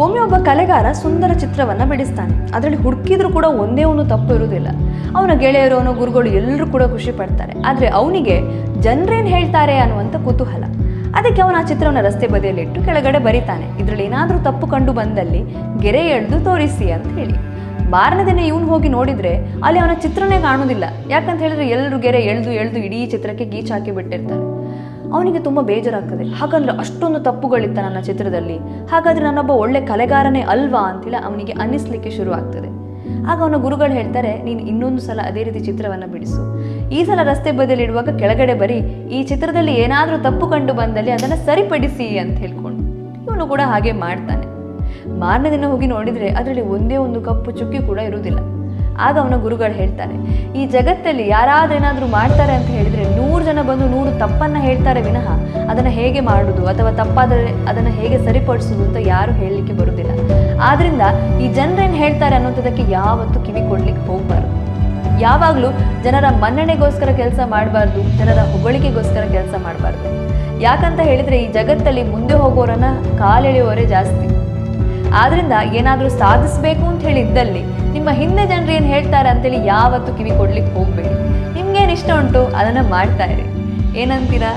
ಒಮ್ಮೆ ಒಬ್ಬ ಕಲೆಗಾರ ಸುಂದರ ಚಿತ್ರವನ್ನು ಬಿಡಿಸ್ತಾನೆ. ಅದರಲ್ಲಿ ಹುಡುಕಿದ್ರೂ ಕೂಡ ಒಂದೇ ಒಂದು ತಪ್ಪು ಇರುವುದಿಲ್ಲ. ಅವನ ಗೆಳೆಯರು, ಅವನ ಗುರುಗಳು ಎಲ್ಲರೂ ಕೂಡ ಖುಷಿ ಪಡ್ತಾರೆ. ಆದರೆ ಅವನಿಗೆ ಜನರೇನು ಹೇಳ್ತಾರೆ ಅನ್ನುವಂಥ ಕುತೂಹಲ. ಅದಕ್ಕೆ ಅವನ ಆ ಚಿತ್ರವನ್ನು ರಸ್ತೆ ಬದಿಯಲ್ಲಿಟ್ಟು ಕೆಳಗಡೆ ಬರೀತಾನೆ, ಇದರಲ್ಲಿ ಏನಾದರೂ ತಪ್ಪು ಕಂಡು ಬಂದಲ್ಲಿ ಗೆರೆ ಎಳೆದು ತೋರಿಸಿ ಅಂತ ಹೇಳಿ. ಮಾರನೇ ದಿನ ಇವನು ಹೋಗಿ ನೋಡಿದರೆ ಅಲ್ಲಿ ಅವನ ಚಿತ್ರನೇ ಕಾಣೋದಿಲ್ಲ. ಯಾಕಂತ ಹೇಳಿದ್ರೆ ಎಲ್ಲರೂ ಗೆರೆ ಎಳೆದು ಇಡೀ ಚಿತ್ರಕ್ಕೆ ಗೀಚ್ ಹಾಕಿ ಬಿಟ್ಟಿರ್ತಾರೆ. ಅವನಿಗೆ ತುಂಬ ಬೇಜಾರಾಗ್ತದೆ. ಹಾಗಂದ್ರೆ ಅಷ್ಟೊಂದು ತಪ್ಪುಗಳಿತ್ತ ನನ್ನ ಚಿತ್ರದಲ್ಲಿ, ಹಾಗಾದರೆ ನಾನೊಬ್ಬ ಒಳ್ಳೆ ಕಲೆಗಾರನೇ ಅಲ್ವಾ ಅಂತೇಳಿ ಅವನಿಗೆ ಅನ್ನಿಸ್ಲಿಕ್ಕೆ ಶುರು ಆಗ್ತದೆ. ಆಗ ಅವನ ಗುರುಗಳು ಹೇಳ್ತಾರೆ, ನೀನು ಇನ್ನೊಂದು ಸಲ ಅದೇ ರೀತಿ ಚಿತ್ರವನ್ನು ಬಿಡಿಸು. ಈ ಸಲ ರಸ್ತೆ ಬದಿಯಲ್ಲಿಡುವಾಗ ಕೆಳಗಡೆ ಬರೀ ಈ ಚಿತ್ರದಲ್ಲಿ ಏನಾದರೂ ತಪ್ಪು ಕಂಡು ಬಂದಲ್ಲಿ ಅದನ್ನು ಸರಿಪಡಿಸಿ ಅಂತ ಹೇಳ್ಕೊಂಡು. ಇವನು ಕೂಡ ಹಾಗೆ ಮಾಡ್ತಾನೆ. ಮಾರನೇ ದಿನ ಹೋಗಿ ನೋಡಿದರೆ ಅದರಲ್ಲಿ ಒಂದೇ ಒಂದು ಕಪ್ಪು ಚುಕ್ಕಿ ಕೂಡ ಇರುವುದಿಲ್ಲ. ಆಗ ಅವನ ಗುರುಗಳು ಹೇಳ್ತಾರೆ, ಈ ಜಗತ್ತಲ್ಲಿ ಯಾರಾದ್ರೂ ಏನಾದರೂ ಮಾಡ್ತಾರೆ ಅಂತ ಹೇಳಿದರೆ 100 ಜನ ಬಂದು 100 ತಪ್ಪನ್ನು ಹೇಳ್ತಾರೆ ವಿನಃ ಅದನ್ನು ಹೇಗೆ ಮಾಡುವುದು ಅಥವಾ ತಪ್ಪಾದರೆ ಅದನ್ನು ಹೇಗೆ ಸರಿಪಡಿಸೋದು ಅಂತ ಯಾರು ಹೇಳಲಿಕ್ಕೆ ಬರುವುದಿಲ್ಲ. ಆದ್ದರಿಂದ ಈ ಜನರೇನು ಹೇಳ್ತಾರೆ ಅನ್ನೋಂಥದ್ದಕ್ಕೆ ಯಾವತ್ತೂ ಕಿವಿ ಕೊಡ್ಲಿಕ್ಕೆ ಹೋಗಬಾರ್ದು. ಯಾವಾಗಲೂ ಜನರ ಮನ್ನಣೆಗೋಸ್ಕರ ಕೆಲಸ ಮಾಡಬಾರ್ದು, ಜನರ ಹೊಗಳಿಕೆಗೋಸ್ಕರ ಕೆಲಸ ಮಾಡಬಾರ್ದು. ಯಾಕಂತ ಹೇಳಿದರೆ ಈ ಜಗತ್ತಲ್ಲಿ ಮುಂದೆ ಹೋಗೋರನ್ನ ಕಾಲೆಳೆಯುವವರೇ ಜಾಸ್ತಿ. ಆದ್ರಿಂದ ಏನಾದರೂ ಸಾಧಿಸಬೇಕು ಅಂತ ಹೇಳಿ ಇದ್ದಲ್ಲಿ ನಿಮ್ಮ ಹಿಂದೆ ಜನರು ಏನು ಹೇಳ್ತಾರೆ ಅಂತೇಳಿ ಯಾವತ್ತೂ ಕಿವಿ ಕೊಡ್ಲಿಕ್ಕೆ ಹೋಗಬೇಡಿ. ನಿಮ್ಗೇನು ಇಷ್ಟ ಉಂಟು ಅದನ್ನು ಮಾಡ್ತಾ ಇರಿ. ಏನಂತೀರಾ?